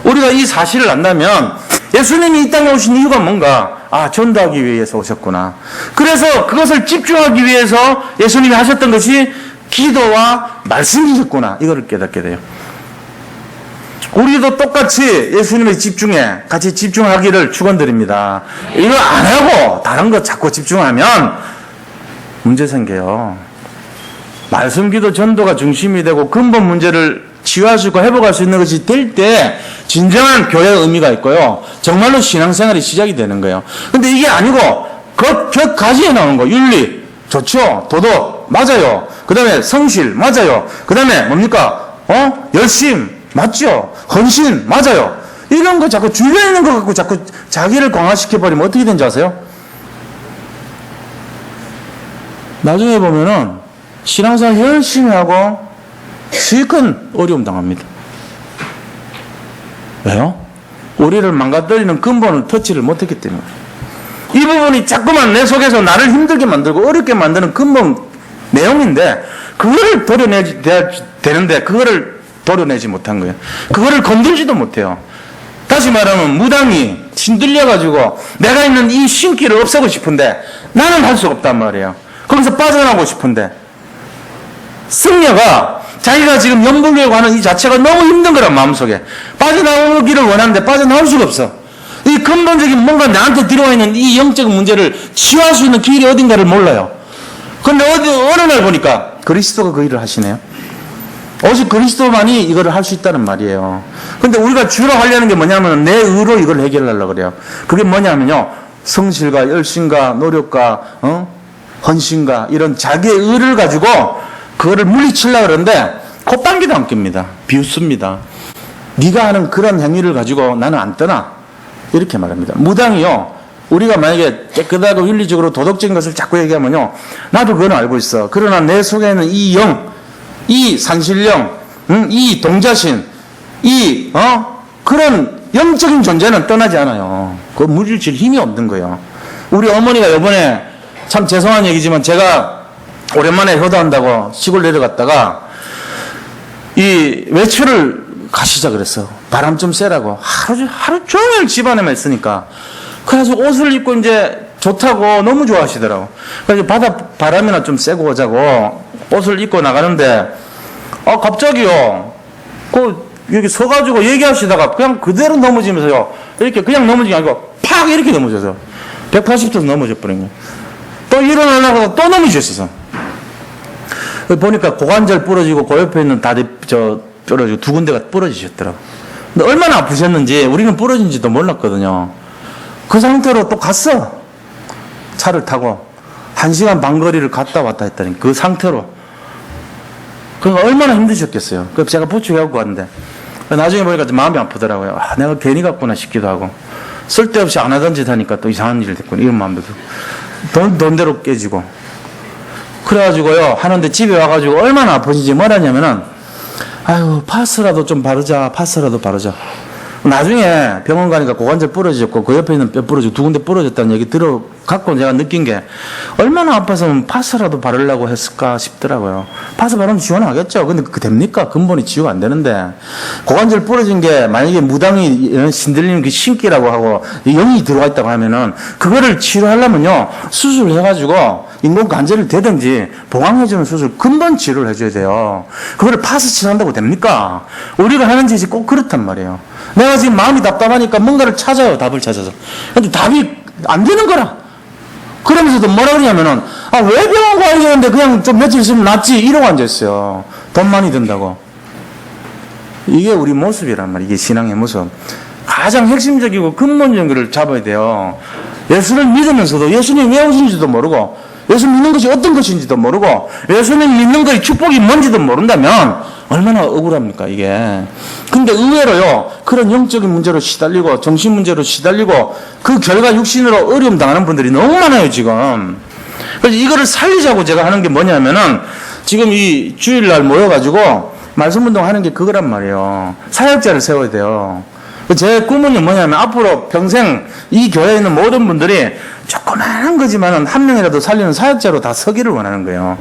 우리가 이 사실을 안다면 예수님이 이 땅에 오신 이유가 뭔가? 전도하기 위해서 오셨구나. 그래서 그것을 집중하기 위해서 예수님이 하셨던 것이 기도와 말씀이셨구나. 이거를 깨닫게 돼요. 우리도 똑같이 예수님의 집중에 같이 집중하기를 축원드립니다. 이거 안 하고 다른 거 자꾸 집중하면 문제 생겨요. 말씀 기도 전도가 중심이 되고 근본 문제를 치유할 수 있고 회복할 수 있는 것이 될 때 진정한 교회의 의미가 있고요. 정말로 신앙생활이 시작이 되는 거예요. 근데 이게 아니고 격가지에 나오는 거. 윤리 좋죠. 도덕 맞아요. 그 다음에 성실 맞아요. 그 다음에 뭡니까? 열심 맞죠. 헌신 맞아요. 이런 거 자꾸 주변에 있는 거 갖고 자꾸 자기를 강화시켜버리면 어떻게 되는지 아세요? 나중에 보면은 신앙생활 열심히 하고 실컷 어려움 당합니다. 왜요? 우리를 망가뜨리는 근본을 터치를 못했기 때문에. 이 부분이 자꾸만 내 속에서 나를 힘들게 만들고 어렵게 만드는 근본 내용인데 그거를 도려내야 되는데 그거를 도려내지 못한 거예요. 그거를 건들지도 못해요. 다시 말하면 무당이 신들려가지고 내가 있는 이 신기를 없애고 싶은데 나는 할 수가 없단 말이에요. 거기서 빠져나오고 싶은데 승려가 자기가 지금 염불려고 하는 이 자체가 너무 힘든 거란 마음속에 빠져나오기를 원하는데 빠져나올 수가 없어. 이 근본적인 뭔가 나한테 들어와 있는 이 영적 문제를 치유할 수 있는 길이 어딘가를 몰라요. 그런데 어느 날 보니까 그리스도가 그 일을 하시네요. 오직 그리스도만이 이거를 할 수 있다는 말이에요. 근데 우리가 주로 하려는 게 뭐냐면 내 의로 이걸 해결하려고 그래요. 그게 뭐냐면요. 성실과 열심과 노력과 헌신과 이런 자기의 의를 가지고 그거를 물리치려고 그러는데 콧방귀도 안 낍니다. 비웃습니다. 네가 하는 그런 행위를 가지고 나는 안 떠나. 이렇게 말합니다. 무당이요. 우리가 만약에 깨끗하고 윤리적으로 도덕적인 것을 자꾸 얘기하면요. 나도 그건 알고 있어. 그러나 내 속에는 이 영, 이 산신령, 이 동자신, 이 그런 영적인 존재는 떠나지 않아요. 그 물리칠 힘이 없는 거예요. 우리 어머니가 이번에 참 죄송한 얘기지만 제가 오랜만에 효도한다고 시골 내려갔다가 이 외출을 가시자 그랬어. 바람 좀 쐬라고. 하루 종일 집안에만 있으니까. 그래서 옷을 입고 이제 좋다고 너무 좋아하시더라고. 그래서 바다 바람이나 좀 쐬고 오자고 옷을 입고 나가는데 갑자기요. 여기 서가지고 얘기하시다가 그냥 그대로 넘어지면서요. 이렇게 그냥 넘어진 게 아니고 팍 이렇게 넘어져서 180도 넘어져 버린 거예요. 또 일어나려고 또 넘어졌어. 보니까 고관절 부러지고 그 옆에 있는 다리 부러지고 두 군데가 부러지셨더라고. 근데 얼마나 아프셨는지 우리는 부러진지도 몰랐거든요. 그 상태로 또 갔어. 차를 타고 1시간 반 거리를 갔다 왔다 했다니 그 상태로. 그러니까 얼마나 힘드셨겠어요. 그래서 제가 부축해갖고 왔는데 나중에 보니까 마음이 아프더라고요. 내가 괜히 갔구나 싶기도 하고 쓸데없이 안 하던 짓 하니까 또 이상한 일이 됐구나 이런 마음도 들고 돈대로 깨지고 그래가지고요 하는데 집에 와가지고 얼마나 아프신지 뭐라냐면은 아유 파스라도 좀 바르자. 파스라도 바르자. 나중에 병원 가니까 고관절 부러졌고 그 옆에 있는 뼈 부러지고 두 군데 부러졌다는 얘기 들어갖고 제가 느낀 게 얼마나 아파서 파스라도 바르려고 했을까 싶더라고요. 파스 바르면 시원하겠죠. 근데 그게 됩니까? 근본이 치유가 안 되는데 고관절 부러진 게 만약에 무당이 이런 신들리는 그 신기라고 하고 영이 들어와 있다고 하면은 그거를 치료하려면요 수술해가지고 인공 관절을 대든지 보강해주는 수술 근본 치료를 해줘야 돼요. 그거를 파스 치료한다고 됩니까? 우리가 하는 짓이 꼭 그렇단 말이에요. 내가 지금 마음이 답답하니까 뭔가를 찾아요. 답을 찾아서. 근데 답이 안 되는 거라. 그러면서도 뭐라 그러냐면은 왜 병원 가야 되는데 그냥 좀 며칠 있으면 낫지 이러고 앉아있어요. 돈 많이 든다고. 이게 우리 모습이란 말이에요. 이게 신앙의 모습. 가장 핵심적이고 근본적인 것을 잡아야 돼요. 예수를 믿으면서도 예수님 왜 오신지도 모르고 예수 믿는 것이 어떤 것인지도 모르고 예수님 믿는 것의 축복이 뭔지도 모른다면 얼마나 억울합니까 이게. 근데 의외로요 그런 영적인 문제로 시달리고 정신 문제로 시달리고 그 결과 육신으로 어려움 당하는 분들이 너무 많아요 지금. 그래서 이거를 살리자고 제가 하는 게 뭐냐면은 지금 이 주일날 모여가지고 말씀 운동하는 게 그거란 말이에요. 사역자를 세워야 돼요. 제 꿈은 뭐냐면 앞으로 평생 이 교회에 있는 모든 분들이 조그마한 거지만은 한 명이라도 살리는 사역자로 다 서기를 원하는 거예요.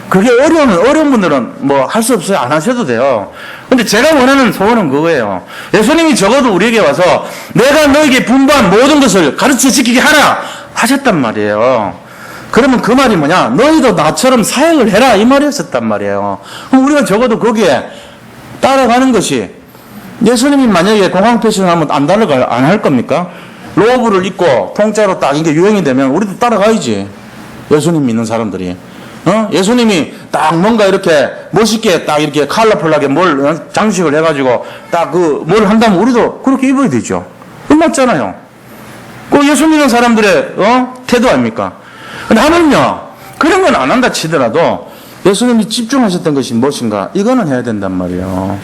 그게 어려운 분들은 뭐 할 수 없어요. 안 하셔도 돼요. 근데 제가 원하는 소원은 그거예요. 예수님이 적어도 우리에게 와서 내가 너에게 분부한 모든 것을 가르쳐 지키게 하라 하셨단 말이에요. 그러면 그 말이 뭐냐? 너희도 나처럼 사역을 해라. 이 말이었었단 말이에요. 그럼 우리가 적어도 거기에 따라가는 것이, 예수님이 만약에 공항 패션을 하면 안 할 겁니까? 로브를 입고 통짜로 딱 이게 유행이 되면 우리도 따라가야지. 예수님 믿는 사람들이. 예수님이 딱 뭔가 이렇게 멋있게 딱 이렇게 컬러풀하게 장식을 해가지고 딱 뭘 한다면 우리도 그렇게 입어야 되죠. 맞잖아요. 그 예수 믿는 사람들의 태도 아닙니까? 근데 하나는요, 그런 건 안 한다 치더라도 예수님이 집중하셨던 것이 무엇인가, 이거는 해야 된단 말이에요.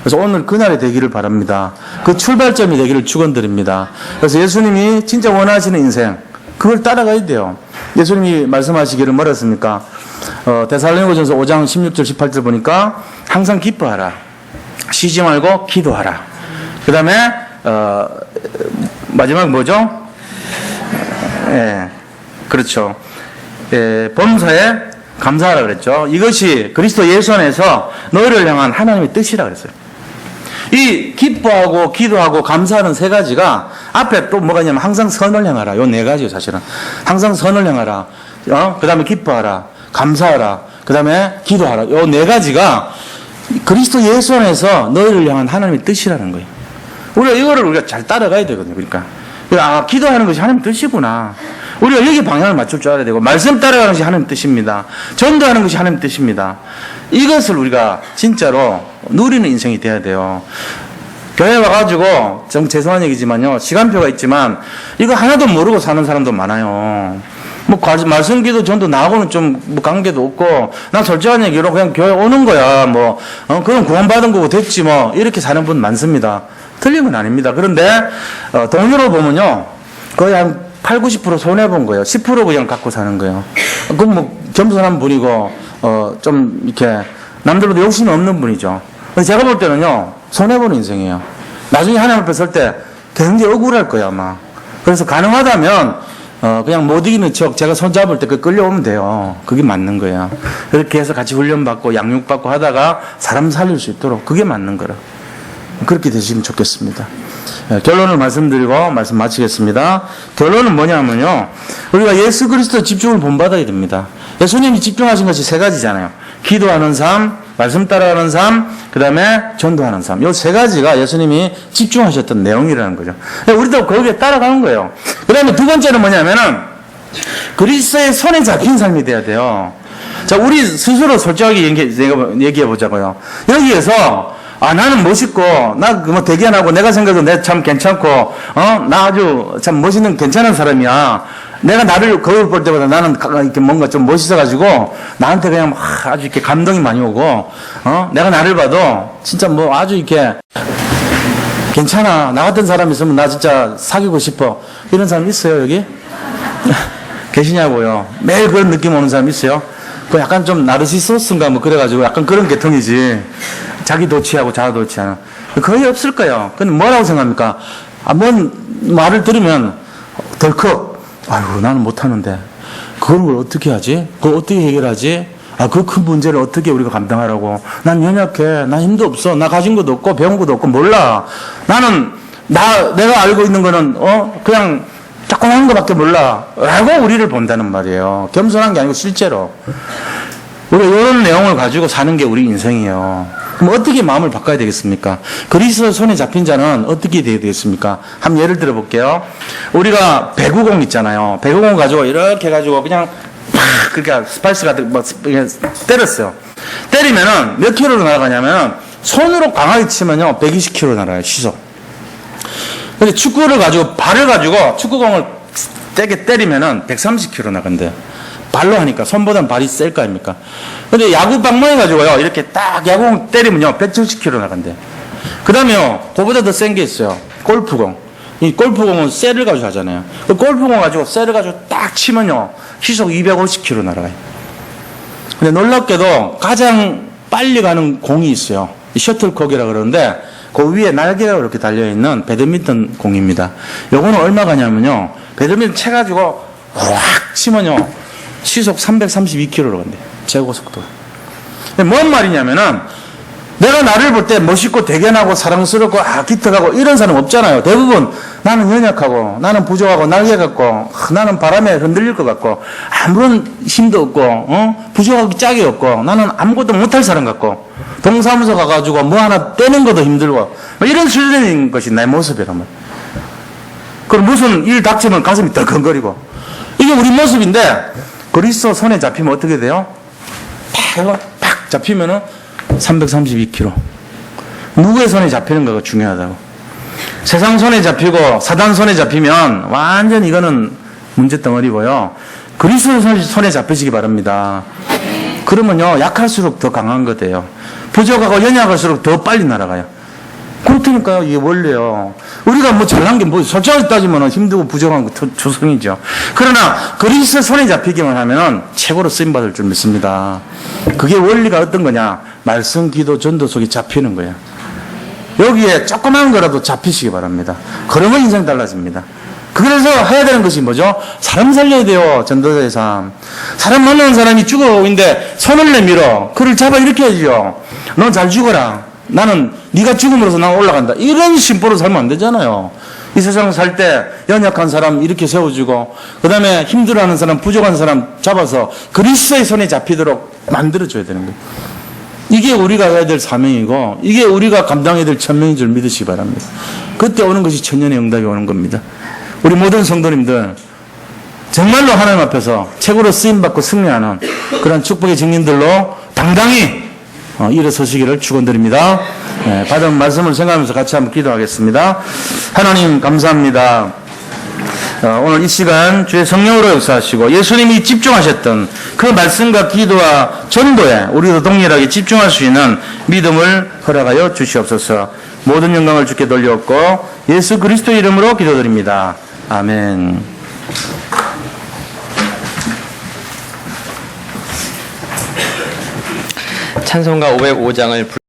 그래서 오늘 그날이 되기를 바랍니다. 그 출발점이 되기를 축원드립니다. 그래서 예수님이 진짜 원하시는 인생, 그걸 따라가야 돼요. 예수님이 말씀하시기를 뭐라 했습니까? 데살로니가전서 5장 16절 18절 보니까 항상 기뻐하라, 쉬지 말고 기도하라. 그 다음에 마지막 뭐죠? 그렇죠. 범사에 감사하라 그랬죠. 이것이 그리스도 예수 안에서 너희를 향한 하나님의 뜻이라 그랬어요. 이 기뻐하고 기도하고 감사하는 세 가지가 앞에 또 뭐가 있냐면 항상 선을 향하라. 요 네 가지요, 사실은. 항상 선을 향하라. 그 다음에 기뻐하라. 감사하라. 그 다음에 기도하라. 요 네 가지가 그리스도 예수 안에서 너희를 향한 하나님의 뜻이라는 거예요. 우리가 잘 따라가야 되거든요. 그러니까 기도하는 것이 하나님의 뜻이구나. 우리가 여기 방향을 맞출 줄 알아야 되고, 말씀 따라가는 것이 하나님의 뜻입니다. 전도하는 것이 하나님의 뜻입니다. 이것을 우리가 진짜로 누리는 인생이 돼야 돼요. 교회 와가지고, 좀 죄송한 얘기지만요, 시간표가 있지만 이거 하나도 모르고 사는 사람도 많아요. 말씀 기도 전도 나하고는 좀 관계도 없고, 난 솔직한 얘기로 그냥 교회 오는 거야. 그럼 구원받은 거고 됐지 이렇게 사는 분 많습니다. 틀린 건 아닙니다. 그런데 돈으로 보면요, 거의 한 8, 90% 손해본 거예요. 10% 그냥 갖고 사는 거예요. 그건 겸손한 분이고, 좀 이렇게 남들보다 욕심이 없는 분이죠. 제가 볼 때는요, 손해보는 인생이에요. 나중에 하나님 앞에 설 때 굉장히 억울할 거야, 아마. 그래서 가능하다면 그냥 못 이기는 척 제가 손 잡을 때 끌려오면 돼요. 그게 맞는 거야. 그렇게 해서 같이 훈련받고 양육받고 하다가 사람 살릴 수 있도록, 그게 맞는 거라. 그렇게 되시면 좋겠습니다. 결론을 말씀드리고 말씀 마치겠습니다. 결론은 뭐냐면요, 우리가 예수 그리스도 집중을 본받아야 됩니다. 예수님이 집중하신 것이 세 가지잖아요. 기도하는 삶, 말씀 따라가는 삶, 그 다음에 전도하는 삶. 이 세 가지가 예수님이 집중하셨던 내용이라는 거죠. 우리도 거기에 따라가는 거예요. 그 다음에 두 번째는 뭐냐면은 그리스도의 손에 잡힌 삶이 돼야 돼요. 자, 우리 스스로 솔직하게 얘기해 보자고요. 여기에서 나는 멋있고, 나 대견하고, 내가 생각해도 내가 참 괜찮고, 나 아주 참 멋있는 괜찮은 사람이야. 내가 나를 거울 볼 때보다 나는 이렇게 뭔가 좀 멋있어가지고, 나한테 그냥 아주 이렇게 감동이 많이 오고, 내가 나를 봐도 진짜 아주 이렇게 괜찮아. 나 같은 사람 있으면 나 진짜 사귀고 싶어. 이런 사람 있어요, 여기? 계시냐고요? 매일 그런 느낌 오는 사람 있어요? 그 약간 좀 나르시소스인가 그래가지고 약간 그런 계통이지. 자기 도취하고 자아 도취하는. 거의 없을 거예요. 근데 뭐라고 생각합니까? 뭔 말을 들으면 덜컥, 아이고, 나는 못하는데. 그런 걸 어떻게 하지? 그걸 어떻게 해결하지? 그 큰 문제를 어떻게 우리가 감당하라고. 난 연약해. 난 힘도 없어. 나 가진 것도 없고, 배운 것도 없고, 몰라. 나는, 내가 알고 있는 거는, 그냥, 조그마한 것밖에 몰라. 라고 우리를 본다는 말이에요. 겸손한 게 아니고 실제로. 우리가 이런 내용을 가지고 사는 게 우리 인생이에요. 그럼 어떻게 마음을 바꿔야 되겠습니까? 그리스도 손에 잡힌 자는 어떻게 돼야 되겠습니까? 한번 예를 들어 볼게요. 우리가 배구공 있잖아요. 배구공 가지고 이렇게 해가지고 그냥 그러니까 스파이스 같은 때렸어요. 때리면은 몇 킬로로 날아가냐면 손으로 강하게 치면요 120킬로 날아요. 시속. 근데 축구를 가지고 발을 가지고 축구공을 세게 때리면은 130킬로 나간대요. 발로 하니까 손보다는 발이 셀 거 아닙니까? 근데 야구 방망이 가지고요 이렇게 딱 야구공 때리면요 170킬로 나간대요. 그 다음에요 그보다 더 센 게 있어요. 골프공. 이 골프공은 셀을 가지고 하잖아요. 그 골프공 가지고 셀을 가지고 딱 치면요 시속 250킬로 날아가요. 근데 놀랍게도 가장 빨리 가는 공이 있어요. 이 셔틀콕이라 그러는데 그 위에 날개가 이렇게 달려있는 배드민턴 공입니다. 요거는 얼마 가냐면요 배드민턴 쳐가지고 확 치면요 시속 332km로 간대요. 최고속도. 뭔 말이냐면은 내가 나를 볼 때 멋있고 대견하고 사랑스럽고 기특하고 이런 사람 없잖아요. 대부분 나는 연약하고 나는 부족하고 날개 같고 나는 바람에 흔들릴 것 같고 아무런 힘도 없고 부족하고 짝이 없고 나는 아무것도 못할 사람 같고 동사무소 가가지고 뭐 하나 떼는 것도 힘들고 뭐 이런 수준인 것이 내 모습이란 말이야. 그럼 무슨 일 닥치면 가슴이 덜컹거리고 이게 우리 모습인데 그리스도 손에 잡히면 어떻게 돼요? 팍 잡히면은 332kg. 누구의 손에 잡히는 거가 중요하다고. 세상 손에 잡히고 사단 손에 잡히면 완전 이거는 문제덩어리고요. 그리스도 손에 잡히시기 바랍니다. 그러면요 약할수록 더 강한 거돼요. 부족하고 연약할수록 더 빨리 날아가요. 그렇다니까요. 이게 원래요. 우리가 뭐 잘난 게 뭐 솔직하게 따지면 힘들고 부족한 거 조성이죠. 그러나 그리스도 손에 잡히기만 하면은 최고로 쓰임받을 줄 믿습니다. 그게 원리가 어떤 거냐? 말씀, 기도, 전도 속에 잡히는 거예요. 여기에 조그만 거라도 잡히시기 바랍니다. 그러면 인생 달라집니다. 그래서 해야 되는 것이 뭐죠? 사람 살려야 돼요. 전도자의 삶. 사람 만나는 사람이 죽어오는데 손을 내밀어. 그를 잡아 일으켜야죠. 너 잘 죽어라. 나는 네가 죽음으로써 난 올라간다. 이런 심보로 살면 안 되잖아요. 이 세상 살 때 연약한 사람 이렇게 세워주고 그 다음에 힘들어하는 사람 부족한 사람 잡아서 그리스도의 손에 잡히도록 만들어줘야 되는 거예요. 이게 우리가 해야 될 사명이고 이게 우리가 감당해야 될 천명인 줄 믿으시기 바랍니다. 그때 오는 것이 천년의 응답이 오는 겁니다. 우리 모든 성도님들 정말로 하나님 앞에서 최고로 쓰임받고 승리하는 그런 축복의 증인들로 당당히 일어서시기를 축원드립니다. 네, 받은 말씀을 생각하면서 같이 한번 기도하겠습니다. 하나님 감사합니다. 오늘 이 시간 주의 성령으로 역사하시고 예수님이 집중하셨던 그 말씀과 기도와 전도에 우리도 동일하게 집중할 수 있는 믿음을 허락하여 주시옵소서. 모든 영광을 주께 돌려엎고 예수 그리스도 이름으로 기도드립니다. 아멘. 찬송가 505장을